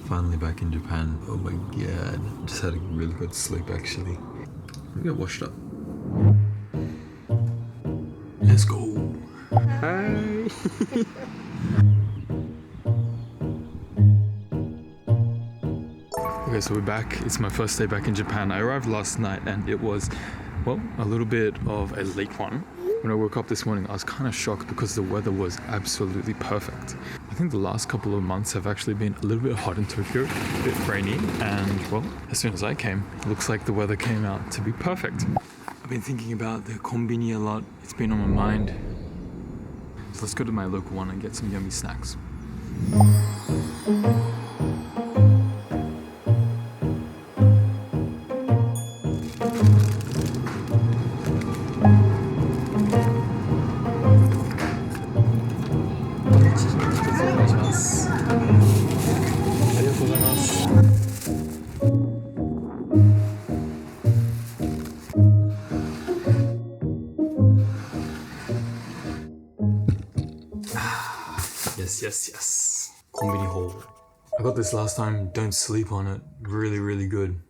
Finally back in Japan. Oh my god. Just had a really good sleep actually. Let me get washed up. Let's go. Hi. Okay, so we're back. It's my first day back in Japan. I arrived last night and it was, well, a little bit of a late one. When I woke up this morning, I was kind of shocked because the weather was absolutely perfect. I think the last couple of months have actually been a little bit hot in Tokyo, a bit rainy, and well, as soon as I came, it looks like the weather came out to be perfect. I've been thinking about the konbini a lot. It's been on my mind. So let's go to my local one and get some yummy snacks. Yes. Konbini hole. I got this last time, don't sleep on it. Really good.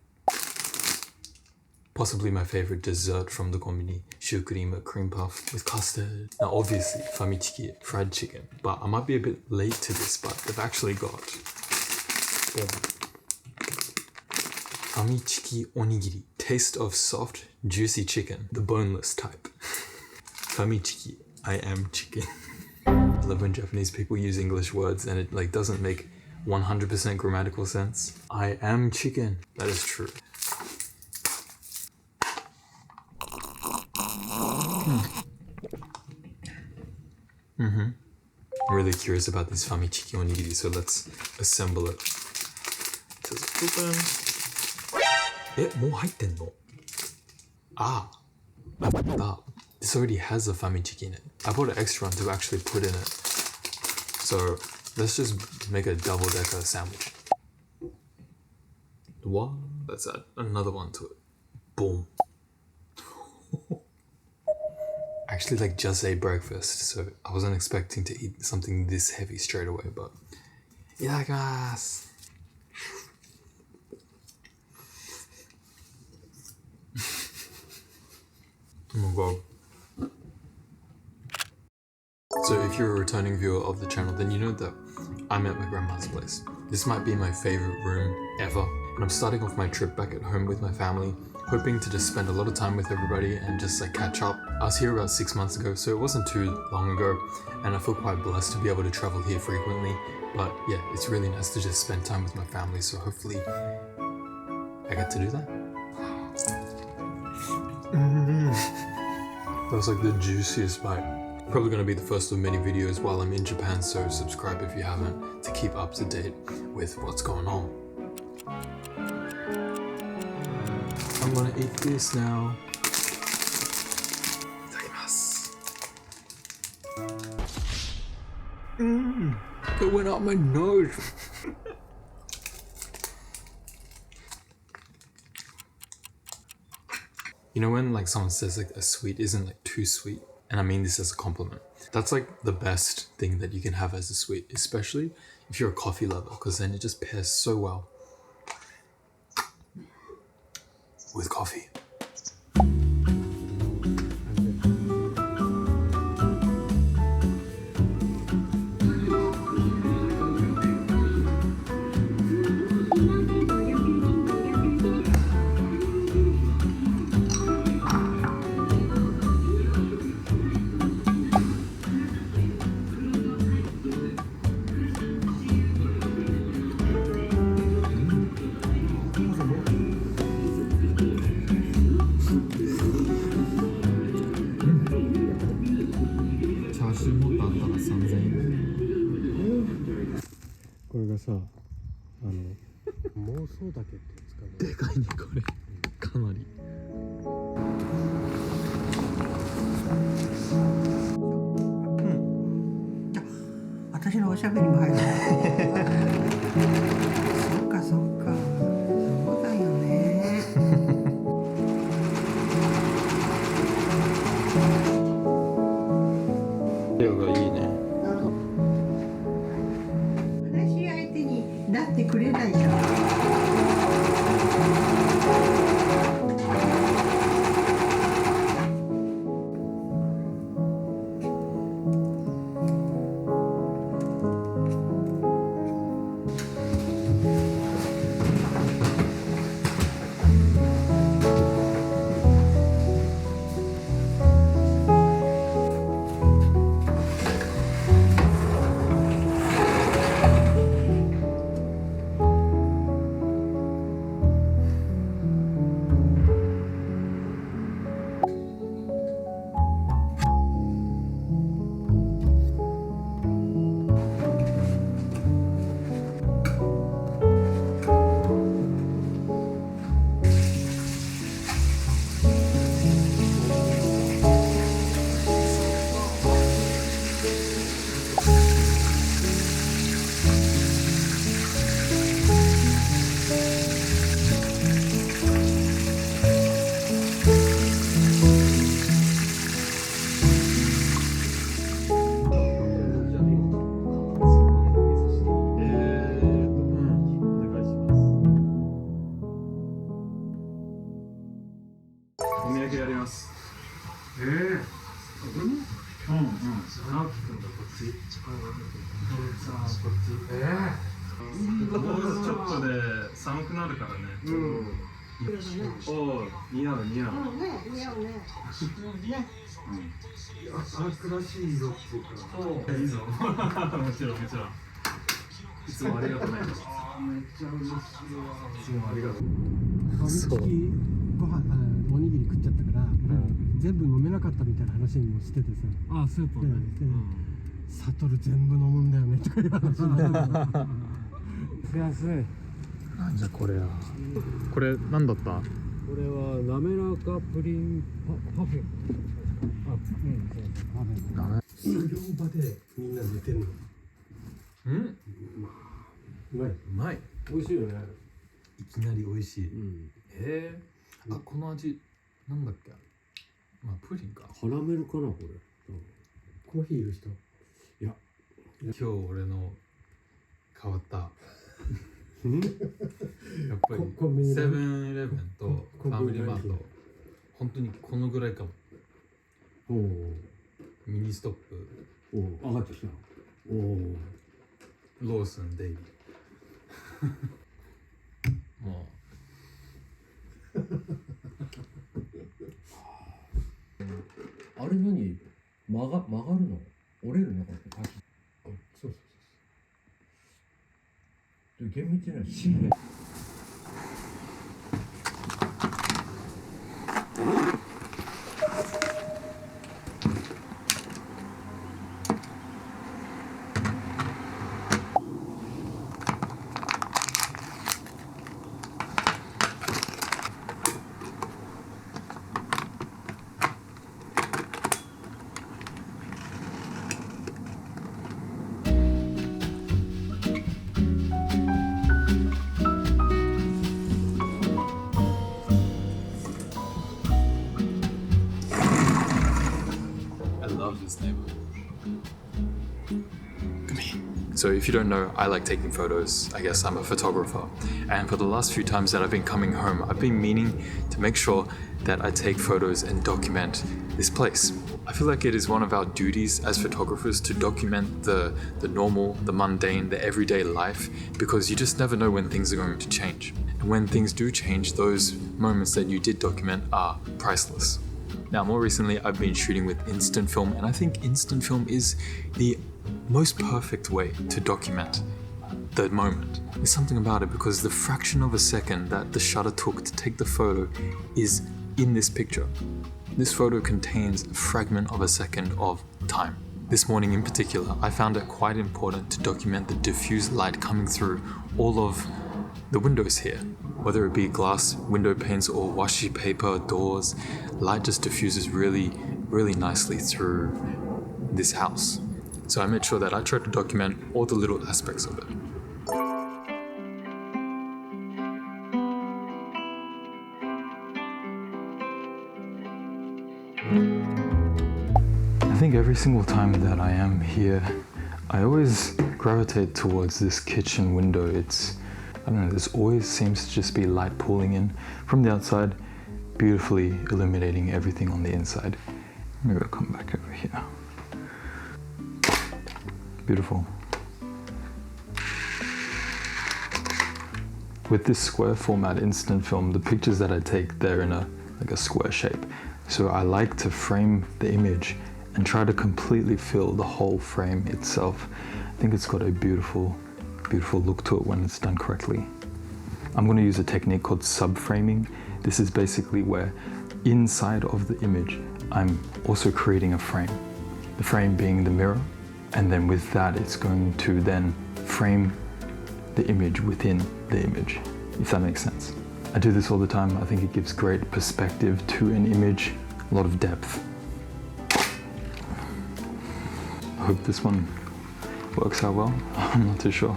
Possibly my favorite dessert from the konbini. Shukurima cream puff with custard. Now obviously, famichiki, fried chicken. But I might be a bit late to this, but they've actually got famichiki onigiri. Taste of soft, juicy chicken. The boneless type. Famichiki, I am chicken. I love when Japanese people use English words and it like doesn't make 100% grammatical sense. I am chicken. That is true. I'm really curious about this famichiki onigiri, so let's assemble it. Says open. もう入ってんの? Ah. This already has a famichiki in it. I bought an extra one to actually put in it. So let's just make a double-decker sandwich. One. Let's add another one to it. Boom. I actually like just ate breakfast, so I wasn't expecting to eat something this heavy straight away, but itadakimasu. Oh my god. So if you're a returning viewer of the channel, then you know that I'm at my grandma's place. This might be my favorite room ever, and I'm starting off my trip back at home with my family, hoping to just spend a lot of time with everybody and just like catch up. I was here about 6 months ago, so it wasn't too long ago, and I feel quite blessed to be able to travel here frequently. But yeah, it's really nice to just spend time with my family, so hopefully I get to do that. That was like the juiciest bite. Probably going to be the first of many videos while I'm in Japan, so subscribe if you haven't to keep up to date with what's going on. I'm gonna eat this now. Itadakimasu. It went up my nose. You know when like someone says like a sweet isn't like too sweet? And I mean this as a compliment. That's like the best thing that you can have as a sweet, especially if you're a coffee lover, because then it just pairs so well with coffee.これがさ、妄想竹ってやつかな。でかいねこれ。かなり。私のおしゃべりも入る。そっかそっか。そうだよね。量がいいね。話し相手になってくれないちょっとで寒くなるからね。おお、似合う似合う。秋らしい色っていうか。いいぞ。もちろんもちろん。いつもありがとうね。めっちゃ嬉しいわ。いつもありがとう。ファミチキご飯おにぎり食っちゃったから、全部飲めなかったみたいな話もしててさ。あ、スープね。サトル全部飲むんだよねとかいう話になって。安い。なんじゃこれや。これなんだった？これは滑らかプリンパフェ。作業場でみんな寝てんの。うん？うまい。うまい。美味しいよね。いきなり美味しい。あ、この味なんだっけ？まあプリンか。カラメルかなこれ。コーヒーいる人？いや。今日俺の変わった。やっぱりセブンイレブンとファミリーマート、本当にこのぐらいかも。ミニストップ、上がってきた。ローソンデイリー。もあれ何曲がるの？折れるのかって。そう厳密には芯で。this neighborhood. Come here. So if you don't know, I like taking photos. I guess I'm a photographer. And for the last few times that I've been coming home, I've been meaning to make sure that I take photos and document this place. I feel like it is one of our duties as photographers to document the normal, the mundane, the everyday life, because you just never know when things are going to change. And when things do change, those moments that you did document are priceless. Now, more recently, I've been shooting with instant film, and I think instant film is the most perfect way to document the moment. There's something about it because the fraction of a second that the shutter took to take the photo is in this picture. This photo contains a fragment of a second of time. This morning in particular, I found it quite important to document the diffused light coming through all of the windows here. Whether it be glass, window panes, or washi paper, doors, light just diffuses really, really nicely through this house. So I made sure that I tried to document all the little aspects of it. I think every single time that I am here, I always gravitate towards this kitchen window. I don't know, this always seems to just be light pooling in from the outside, beautifully illuminating everything on the inside. Maybe I'll come back over here. Beautiful. With this square format instant film, the pictures that I take, they're in a square shape. So I like to frame the image and try to completely fill the whole frame itself. I think it's got a beautiful, beautiful look to it when it's done correctly. I'm going to use a technique called subframing. This is basically where inside of the image, I'm also creating a frame. The frame being the mirror, and then with that, it's going to then frame the image within the image, if that makes sense. I do this all the time. I think it gives great perspective to an image, a lot of depth. I hope this one works out well. I'm not too sure.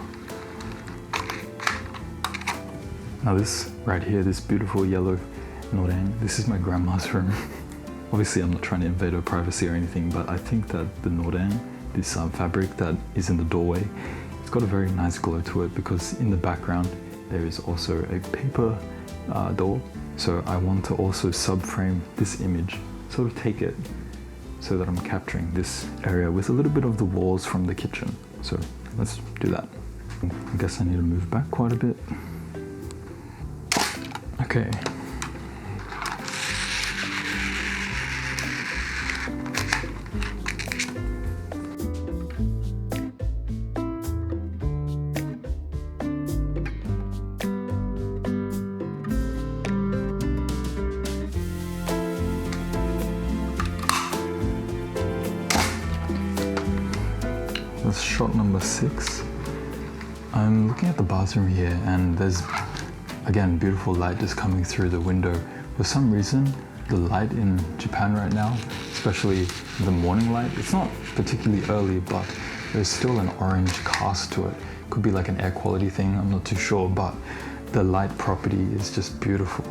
Now this right here, this beautiful yellow noren, this is my grandma's room. Obviously I'm not trying to invade her privacy or anything, but I think that the noren, this fabric that is in the doorway, it's got a very nice glow to it because in the background there is also a paper door. So I want to also subframe this image, sort of take it so that I'm capturing this area with a little bit of the walls from the kitchen. So let's do that. I guess I need to move back quite a bit. Okay. That's shot number 6. I'm looking at the bathroom here and there's, again, beautiful light just coming through the window. For some reason, the light in Japan right now, especially the morning light, it's not particularly early, but there's still an orange cast to it. Could be like an air quality thing, I'm not too sure, but the light property is just beautiful.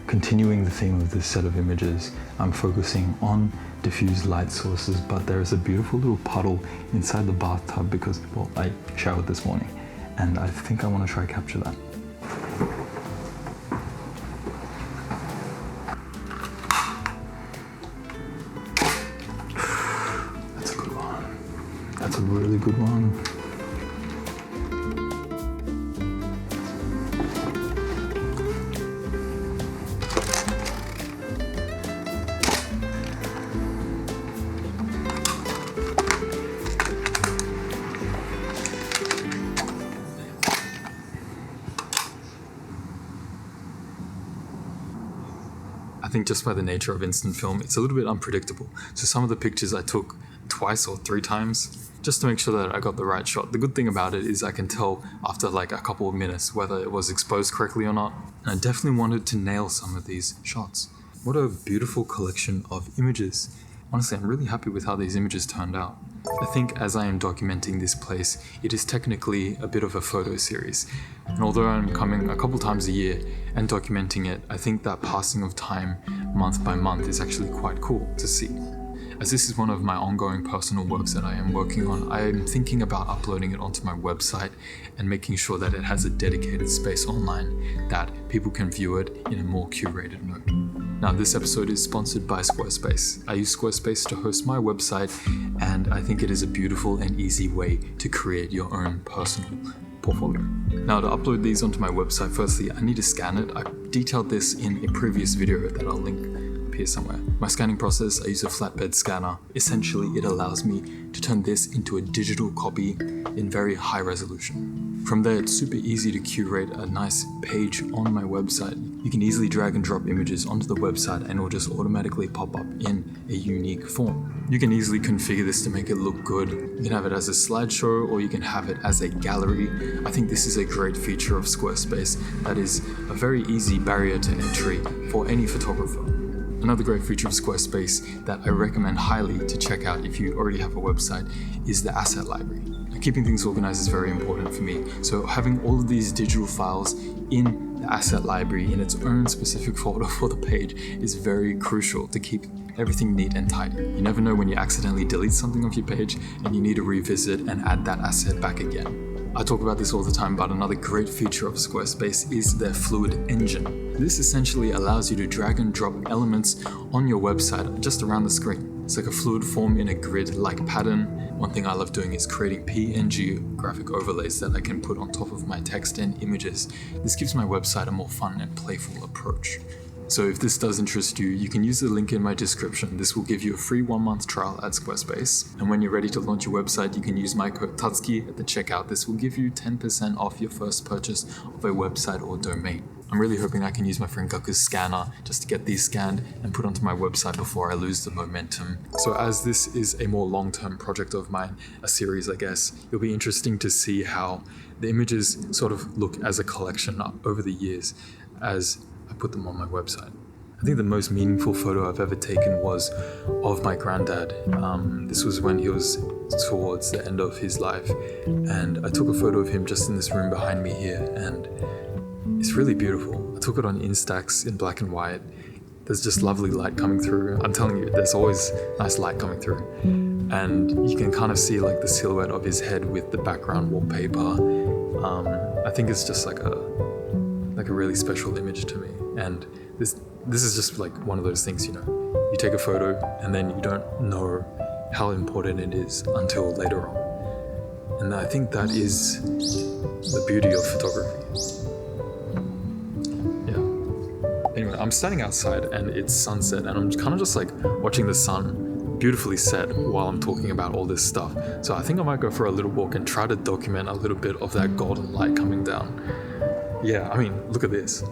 Continuing the theme of this set of images, I'm focusing on diffuse light sources, but there is a beautiful little puddle inside the bathtub because, well, I showered this morning and I think I want to try capture that. That's a good one. That's a really good one. I think just by the nature of instant film, it's a little bit unpredictable. So some of the pictures I took twice or 3 times just to make sure that I got the right shot. The good thing about it is I can tell after like a couple of minutes whether it was exposed correctly or not. And I definitely wanted to nail some of these shots. What a beautiful collection of images. Honestly, I'm really happy with how these images turned out. I think as I am documenting this place, it is technically a bit of a photo series. And although I'm coming a couple times a year and documenting it, I think that passing of time month by month is actually quite cool to see. As this is one of my ongoing personal works that I am working on, I am thinking about uploading it onto my website and making sure that it has a dedicated space online that people can view it in a more curated mode. Now, this episode is sponsored by Squarespace. I use Squarespace to host my website, and I think it is a beautiful and easy way to create your own personal portfolio. Now, to upload these onto my website, firstly, I need to scan it. I detailed this in a previous video that I'll link up here somewhere. My scanning process, I use a flatbed scanner. Essentially, it allows me to turn this into a digital copy in very high resolution. From there, it's super easy to curate a nice page on my website. You can easily drag and drop images onto the website and it will just automatically pop up in a unique form. You can easily configure this to make it look good. You can have it as a slideshow or you can have it as a gallery. I think this is a great feature of Squarespace that is a very easy barrier to entry for any photographer. Another great feature of Squarespace that I recommend highly to check out if you already have a website is the asset library. Now, keeping things organized is very important for me, so having all of these digital files in the asset library in its own specific folder for the page is very crucial to keep everything neat and tidy. You never know when you accidentally delete something off your page and you need to revisit and add that asset back again. I talk about this all the time, but another great feature of Squarespace is their fluid engine. This essentially allows you to drag and drop elements on your website just around the screen. It's like a fluid form in a grid-like pattern. One thing I love doing is creating PNG graphic overlays that I can put on top of my text and images. This gives my website a more fun and playful approach. So if this does interest you, you can use the link in my description. This will give you a free 1-month trial at Squarespace. And when you're ready to launch your website, you can use my code tatsuki at the checkout. This will give you 10% off your first purchase of a website or domain. I'm really hoping I can use my friend Gaku's scanner just to get these scanned and put onto my website before I lose the momentum. So as this is a more long-term project of mine, a series I guess, it'll be interesting to see how the images sort of look as a collection over the years as I put them on my website. I think the most meaningful photo I've ever taken was of my granddad. This was when he was towards the end of his life, and I took a photo of him just in this room behind me here, and it's really beautiful. I took it on Instax in black and white. There's just lovely light coming through. I'm telling you, there's always nice light coming through. And you can kind of see like the silhouette of his head with the background wallpaper. I think it's just like a really special image to me. And this is just like one of those things, you know, you take a photo and then you don't know how important it is until later on. And I think that is the beauty of photography. Yeah. Anyway, I'm standing outside and it's sunset and I'm kind of just like watching the sun beautifully set while I'm talking about all this stuff. So I think I might go for a little walk and try to document a little bit of that golden light coming down. Yeah, I mean, look at this.